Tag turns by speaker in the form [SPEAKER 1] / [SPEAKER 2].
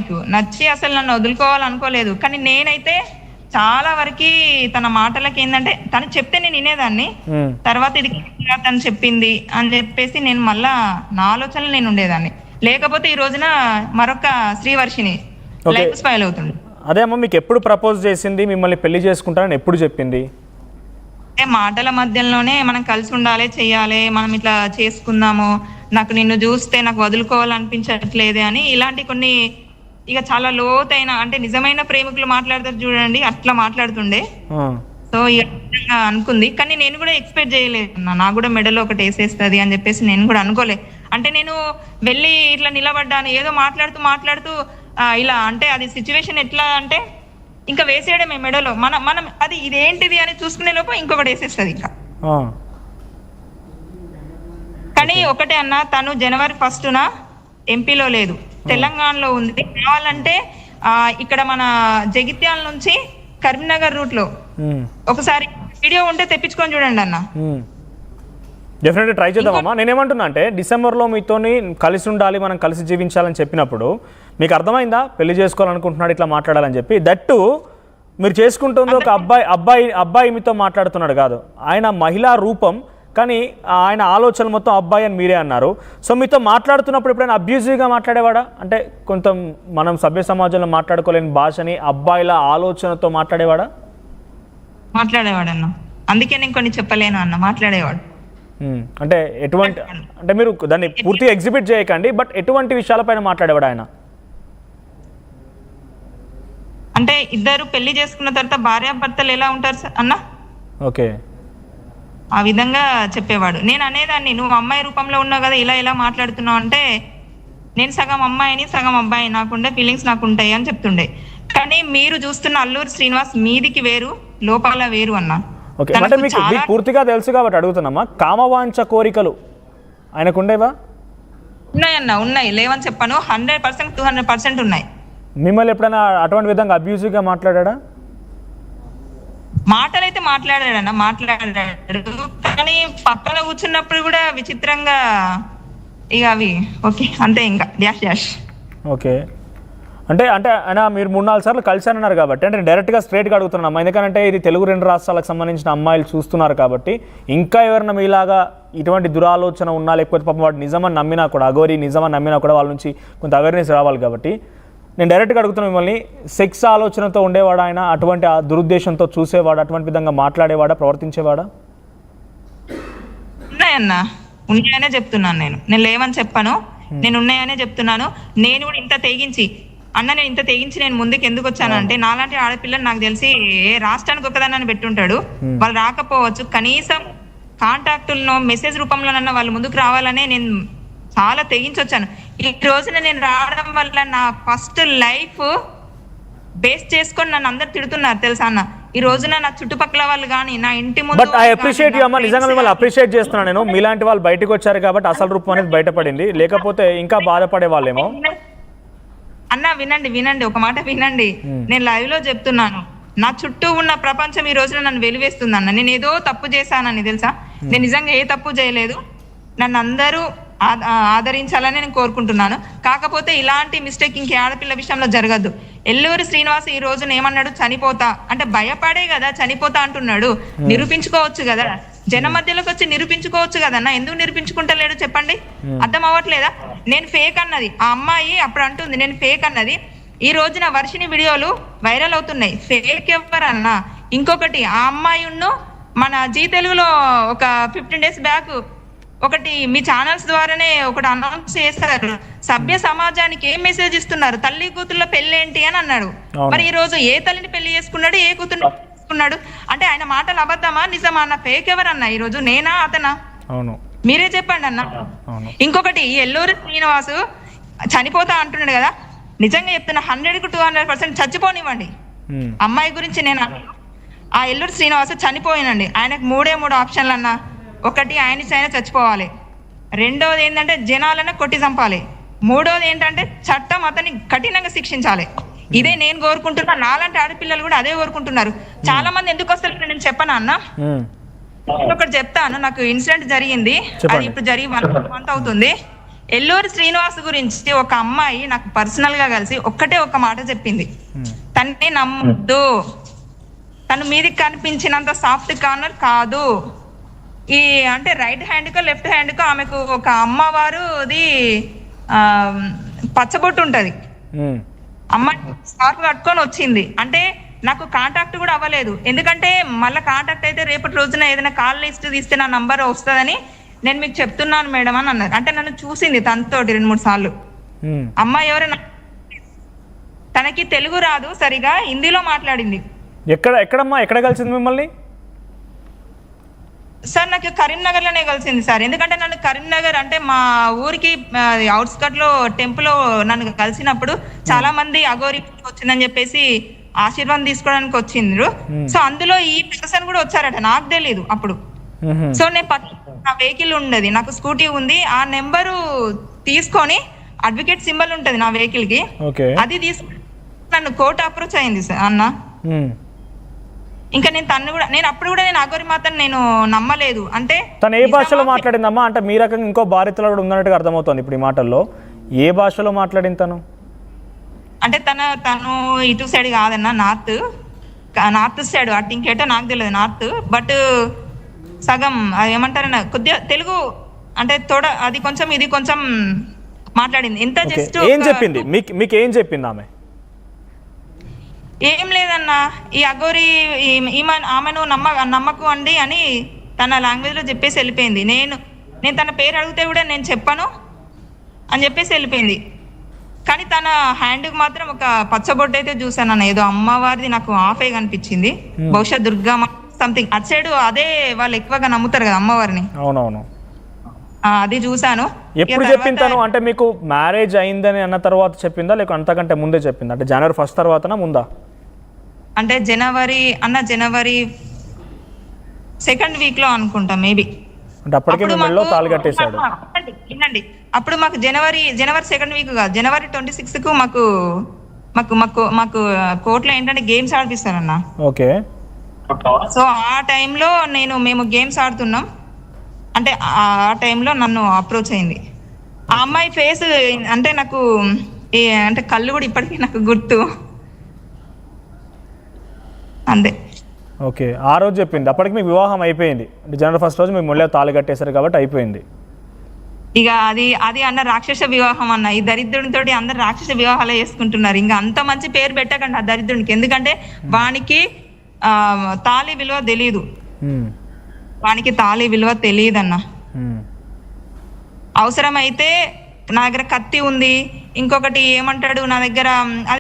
[SPEAKER 1] మీకు నచ్చి అసలు నన్ను వదులుకోవాలనుకోలేదు. కానీ నేనైతే చాలా వరకు తన మాటలకి ఏంటంటే తను చెప్తే నేను వినేదాన్ని. తర్వాత ఇది తను చెప్పింది అని చెప్పేసి నేను మళ్ళా నా ఆలోచనలు నేను ఉండేదాన్ని. లేకపోతే ఈ రోజున మరొక శ్రీవర్షిని లైఫ్ స్పాయిల్ అవుతుంది.
[SPEAKER 2] అదే అమ్మ, మీకు ఎప్పుడు ప్రపోజ్ చేసింది, మిమ్మల్ని పెళ్లి చేసుకుంటానని ఎప్పుడు చెప్పింది?
[SPEAKER 1] మాటల మధ్యలోనే మనం కలిసి ఉండాలి, చెయ్యాలి, మనం ఇట్లా చేసుకుందాము, నాకు నిన్ను చూస్తే నాకు వదులుకోవాలనిపించట్లేదే అని ఇలాంటి కొన్ని ఇక చాలా లోతైన అంటే నిజమైన ప్రేమికులు మాట్లాడతారు చూడండి, అట్లా మాట్లాడుతుండే. సో ఇక అనుకుంది. కానీ నేను కూడా ఎక్స్పెక్ట్ చేయలేదు, నాకు కూడా మెడలో ఒకటి వేసేస్తుంది అని చెప్పేసి నేను కూడా అనుకోలే. అంటే నేను వెళ్ళి ఇట్లా నిలబడ్డాను ఏదో మాట్లాడుతూ ఇలా అంటే అది సిచ్యువేషన్ ఎట్లా అంటే ఇంకా వేసేయడమే మెడలో. మనం అది ఇదేంటిది అని చూసుకునే లోపు ఇంకొకటి వేసేస్తుంది ఇంకా. కానీ ఒకటే అన్న, తను జనవరి 1న ఎంపీలో లేదు, తెలంగాణలో ఉంది. కావాలంటే ఇక్కడ మన జగిత్యాల నుంచి కరీంనగర్ రూట్ లో ఒకసారి వీడియో ఉంటే తెప్పించుకొని చూడండి అన్న.
[SPEAKER 2] డెఫినెట్గా ట్రై చేద్దామమ్మా. నేనేమంటున్నా అంటే డిసెంబర్లో మీతోని కలిసి ఉండాలి, మనం కలిసి జీవించాలని చెప్పినప్పుడు మీకు అర్థమైందా పెళ్లి చేసుకోవాలనుకుంటున్నాడు ఇట్లా మాట్లాడాలని చెప్పి? దట్టు మీరు చేసుకుంటుంది ఒక అబ్బాయి మీతో మాట్లాడుతున్నాడు కాదు, ఆయన మహిళా రూపం, కానీ ఆయన ఆలోచనలు మొత్తం అబ్బాయి అని మీరే అన్నారు. సో మీతో మాట్లాడుతున్నప్పుడు ఎప్పుడైనా అబ్యూజివ్గా మాట్లాడేవాడా? అంటే కొంత మనం సభ్య సమాజంలో మాట్లాడుకోలేని భాషని అబ్బాయిల ఆలోచనతో మాట్లాడేవాడా?
[SPEAKER 1] మాట్లాడేవాడన్న, అందుకే నేను కొన్ని చెప్పలేను అన్న, మాట్లాడేవాడు.
[SPEAKER 2] అంటే ఎటువంటి, అంటే మీరు దాన్ని పూర్తిగా ఎగ్జిబిట్ చేయకండి, బట్ ఎటువంటి విషయాలపైన మాట్లాడేవాడు ఆయన?
[SPEAKER 1] అంటే ఇద్దరు పెళ్లి చేసుకున్న తర్వాత భార్యాభర్తలు ఎలా ఉంటారు అన్న,
[SPEAKER 2] ఓకే,
[SPEAKER 1] ఆ విధంగా చెప్పేవాడు. నేను అనేదాన్ని, నువ్వు అమ్మాయి రూపంలో ఉన్నావు కదా, ఇలా మాట్లాడుతున్నావు అంటే, నేను సగం అమ్మాయిని సగం అబ్బాయి, నాకుండే ఫీలింగ్స్ నాకు ఉంటాయి అని చెప్తుండే. కానీ మీరు చూస్తున్న అల్లూరి శ్రీనివాస్ మీదికి వేరు, లోపాల వేరు అన్న.
[SPEAKER 2] ఓకే, అంటే మీకు పూర్తిగా తెలుసు కాబట్టి అడుగుతున్నామా, కామవాంఛ కోరికలు ఆయనకు ఉండేవా?
[SPEAKER 1] ఉన్నాయన్న, ఉన్నాయి, లేవని చెప్పాను. 100% 200% ఉన్నాయి.
[SPEAKER 2] మిమ్మల్ని ఎప్పుడైనా అటువంటి విధంగా అబ్యూజివ్గా మాట్లాడా?
[SPEAKER 1] మాటలైతే మాట్లాడాడు, కానీ పక్కన కూర్చున్నప్పుడు కూడా విచిత్రంగా ఇక అవి ఓకే అంతే, ఇంకా డాష్.
[SPEAKER 2] ఓకే, అంటే ఆయన మీరు 3-4 సార్లు కలిసారన్నారు కాబట్టి అంటే డైరెక్ట్గా స్ట్రైట్గా అడుగుతున్నాం, ఎందుకంటే ఇది తెలుగు 2 రాష్ట్రాలకు సంబంధించిన అమ్మాయిలు చూస్తున్నారు కాబట్టి, ఇంకా ఎవరైనా మీలాగా ఇటువంటి దురాలోచన ఉన్నా, లేకపోతే పాపం వాడు నిజమని నమ్మినా కూడా, అఘోరి నిజమని నమ్మినా కూడా వాళ్ళ నుంచి కొంత అవేర్నెస్ రావాలి కాబట్టి నేను డైరెక్ట్గా అడుగుతున్నాను మిమ్మల్ని, సెక్స్ ఆలోచనతో ఉండేవాడా ఆయన? అటువంటి దురుద్దేశంతో చూసేవాడా? అటువంటి విధంగా మాట్లాడేవాడా, ప్రవర్తించేవాడా?
[SPEAKER 1] ఉన్నాయన్నా, ఉన్నాయనే చెప్తున్నాను. నేను లేవని చెప్పాను, నేను ఉన్నాయనే చెప్తున్నాను. నేను కూడా ఇంత తెగించి నేను ముందుకు ఎందుకు వచ్చాను అంటే, నాలాంటి ఆడపిల్లని నాకు తెలిసి రాష్ట్రానికి ఒకదాన్ని పెట్టుంటాడు, వాళ్ళు రాకపోవచ్చు, కనీసం కాంటాక్టులను మెసేజ్ రూపంలోనన్నా వాళ్ళు ముందుకు రావాలనే నేను చాలా తెగించి వచ్చాను. ఈ రోజున నేను రావడం వల్ల నా ఫస్ట్ లైఫ్ బేస్ చేసుకొని నన్ను అందరు తిడుతున్నారు తెలుసా అన్న. ఈ రోజున నా చుట్టుపక్కల వాళ్ళు కానీ నా ఇంటి ముందు.
[SPEAKER 2] బట్ ఐ అప్రిషియేట్ యు అమ్మ, నిజంగా మిమ్మల్ని అప్రిషియేట్ చేస్తున్నాను నేను. మీలాంటి వాళ్ళు బయటకు వచ్చారు కాబట్టి అసలు రూపం అనేది బయటపడింది, లేకపోతే ఇంకా బాధపడే వాళ్ళేమో.
[SPEAKER 1] అన్న వినండి, ఒక మాట వినండి. నేను లైవ్ లో చెప్తున్నాను, నా చుట్టూ ఉన్న ప్రపంచం ఈ రోజున నన్ను వెలివేస్తుంది అన్న. నేను ఏదో తప్పు చేశానని తెలుసా, నేను నిజంగా ఏ తప్పు చేయలేదు. నన్ను అందరూ ఆదరించాలని నేను కోరుకుంటున్నాను. కాకపోతే ఇలాంటి మిస్టేక్ ఇంకే ఆడపిల్ల విషయంలో జరగద్దు. ఎల్లూరి శ్రీనివాస్ ఈ రోజున ఏమన్నాడు, చనిపోతా అంటే భయపడే కదా చనిపోతా అంటున్నాడు. నిరూపించుకోవచ్చు కదా, జన మధ్యలోకి వచ్చి నిరూపించుకోవచ్చు కదన్నా, ఎందుకు నిరూపించుకుంటలేడు చెప్పండి? అర్థం అవ్వట్లేదా? నేను ఫేక్ అన్నది ఆ అమ్మాయి అప్పుడు అంటుంది, నేను ఫేక్ అన్నది. ఈ రోజున వర్షిని వీడియోలు వైరల్ అవుతున్నాయి, ఫేక్ ఎవరన్నా. ఇంకొకటి, ఆ అమ్మాయి మన జీ తెలుగులో ఒక 15 days బ్యాక్ ఒకటి మీ ఛానల్స్ ద్వారానే ఒకటి అనౌన్స్ చేస్తారు, సభ్య సమాజానికి ఏం మెసేజ్ ఇస్తున్నారు, తల్లి కూతుర్ల పెళ్లి ఏంటి అని అన్నాడు. మరి ఈ రోజు ఏ తల్లిని పెళ్లి చేసుకున్నాడు, ఏ కూతుర్ని చేసుకున్నాడు అంటే ఆయన మాటలు అబద్ధమా నిజమా అన్న? ఫేక్ ఎవరన్నా ఈ రోజు, నేనా అతనా? మీరే చెప్పండి అన్న. ఇంకొకటి, ఎల్లూరి శ్రీనివాసు చనిపోతా అంటున్నాడు కదా, నిజంగా చెప్తున్నా 100కు 200% చచ్చిపోనివ్వండి. అమ్మాయి గురించి నేను ఆ ఎల్లూరి శ్రీనివాసు చనిపోయినండి, ఆయనకు 3 ఆప్షన్లు అన్నా. ఒకటి, ఆయన చచ్చిపోవాలి. రెండోది ఏంటంటే జనాలను కొట్టి చంపాలి. మూడోది ఏంటంటే చట్టం అతన్ని కఠినంగా శిక్షించాలి. ఇదే నేను కోరుకుంటున్నా, నాలాంటి ఆడపిల్లలు కూడా అదే కోరుకుంటున్నారు. చాలా మంది ఎందుకు వస్తారు నేను చెప్పనా అన్న, ఒకటి చెప్తాను. నాకు ఇన్సిడెంట్ జరిగింది, అది ఇప్పుడు జరిగి 1 month అవుతుంది. ఎల్లూరి శ్రీనివాస్ గురించి ఒక అమ్మాయి నాకు పర్సనల్ గా కలిసి ఒక మాట చెప్పింది, తన్ని నమ్మొద్దు, తను మీదికి కనిపించినంత సాఫ్ట్ కార్నర్ కాదు. ఈ అంటే రైట్ హ్యాండ్ కో లెఫ్ట్ హ్యాండ్ కో ఆమెకు ఒక అమ్మవారుది పచ్చబొట్టు ఉంటది. అమ్మాయి స్కార్ఫ్ కట్టుకొని వచ్చింది అంటే నాకు కాంటాక్ట్ కూడా అవ్వలేదు. ఎందుకంటే మళ్ళీ కాంటాక్ట్ అయితే రేపటి రోజున ఏదైనా కాల్ లిస్ట్ తీస్తే నా నంబర్ వస్తుందని నేను మీకు చెప్తున్నాను మేడం అని అన్నారు. అంటే నన్ను చూసింది తనతోటి 2-3 సార్లు. అమ్మాయి ఎవరైనా తనకి తెలుగు రాదు సరిగా, హిందీలో మాట్లాడింది.
[SPEAKER 2] ఎక్కడ కలిసింది మిమ్మల్ని?
[SPEAKER 1] సార్ నాకు కరీంనగర్ లోనే కలిసింది సార్. ఎందుకంటే నన్ను కరీంనగర్ అంటే మా ఊరికి అవుట్స్కట్ లో టెంపుల్ లో నన్ను కలిసినప్పుడు చాలా మంది అఘోరి వచ్చిందని చెప్పేసి ఆశీర్వాదం తీసుకోవడానికి వచ్చిండ్రు. సో అందులో ఈ పర్సన్ కూడా వచ్చారట, నాకు తెలీదు అప్పుడు. సో నేను నా వెహికల్ ఉండేది, నాకు స్కూటీ ఉంది, ఆ నెంబరు తీసుకొని అడ్వకేట్ సింబల్ ఉంటది నా వెహికల్ కి, అది తీసుకొని నన్ను కోర్టు అప్రోచ్ అయింది సార్ అన్న. ఇంకా నేను అప్పుడు కూడా నేను అఘోరి మాతను నేను నమ్మలేదు. అంటే
[SPEAKER 2] తను ఏ భాషలో మాట్లాడిందమ్మా? అంటే మీ రకంగా ఇంకో భార్యతో కూడా ఉన్నట్టుగా అర్థమవుతుంది ఇప్పుడు ఈ మాటల్లో. ఏ భాషలో మాట్లాడింది తను?
[SPEAKER 1] అంటే తను ఇటు సైడ్ కాదన్న, నార్త్ సైడ్, అటు ఇంకేటో నాకు తెలియదు నార్త్. బట్ సగం అది ఏమంటారన్న కొద్దిగా తెలుగు అంటే అది కొంచెం ఇది కొంచెం మాట్లాడింది. ఎంత జస్ట్
[SPEAKER 2] ఏం చెప్పింది మీకు? ఏం చెప్పింది ఆమె?
[SPEAKER 1] ఏం లేదన్నా, ఈ అఘోరి ఆమెను నమ్మకు అండి అని తన లాంగ్వేజ్ లో చెప్పేసి వెళ్ళిపోయింది. నేను తన పేరు అడిగితే కూడా నేను చెప్పను అని చెప్పేసి వెళ్ళిపోయింది. కానీ తన హ్యాండ్కి మాత్రం ఒక పచ్చబొట్టు అయితే చూసాను అన్న, ఏదో అమ్మవారిది నాకు ఆఫే కనిపించింది. బహుశా దుర్గమ్మ సంథింగ్ అటు సైడ్, అదే వాళ్ళు ఎక్కువగా నమ్ముతారు కదా అమ్మవారిని.
[SPEAKER 2] అవునవును,
[SPEAKER 1] అది చూసాను.
[SPEAKER 2] ఎప్పుడు చెప్పింది తను? అంటే మీకు మ్యారేజ్ అయిందని అన్న తర్వాత చెప్పిందా లేక అంతకంటే ముందే చెప్పిందా? అంటే జనవరి 1 తర్వాతనా ముందా?
[SPEAKER 1] అంటే జనవరి 2nd వీక్ లో అనుకుంటా మేబీ.
[SPEAKER 2] అంటే అప్పటికే మిమ్మల్ని తాళి కట్టేశాడు.
[SPEAKER 1] వినండి, అప్పుడు మాకు జనవరి 2nd వీక్ కాదు, జనవరి 26 కు మాకు కోర్టులో ఏంటంటే గేమ్స్ ఆడిపిస్తారన్న.
[SPEAKER 2] ఓకే.
[SPEAKER 1] సో ఆ టైంలో మేము గేమ్స్ ఆడుతున్నాం. అంటే ఆ టైంలో నన్ను అప్రోచ్ అయింది ఆ అమ్మాయి. ఫేస్ అంటే నాకు అంటే కళ్ళు కూడా ఇప్పటికీ నాకు గుర్తు అంతే.
[SPEAKER 2] ఓకే, ఆ రోజు చెప్పింది. అప్పటికి మీకు వివాహం అయిపోయింది. జనవరి 1 రోజు మీకు ముళ్ళే తాళి కట్టేశారు కాబట్టి అయిపోయింది.
[SPEAKER 1] ఇక అది అన్న రాక్షస వివాహం అన్న. ఈ దరిద్రునితో అందరు రాక్షస వివాహాలు చేసుకుంటున్నారు. ఇంకా అంత మంచి పేరు పెట్టకండి ఆ దరిద్రునికి. ఎందుకంటే వానికి తాళి విలువ తెలియదు, వానికి తాళి విలువ తెలియదన్న. అవసరమైతే నా దగ్గర కత్తి ఉంది, ఇంకొకటి ఏమంటాడు నా దగ్గర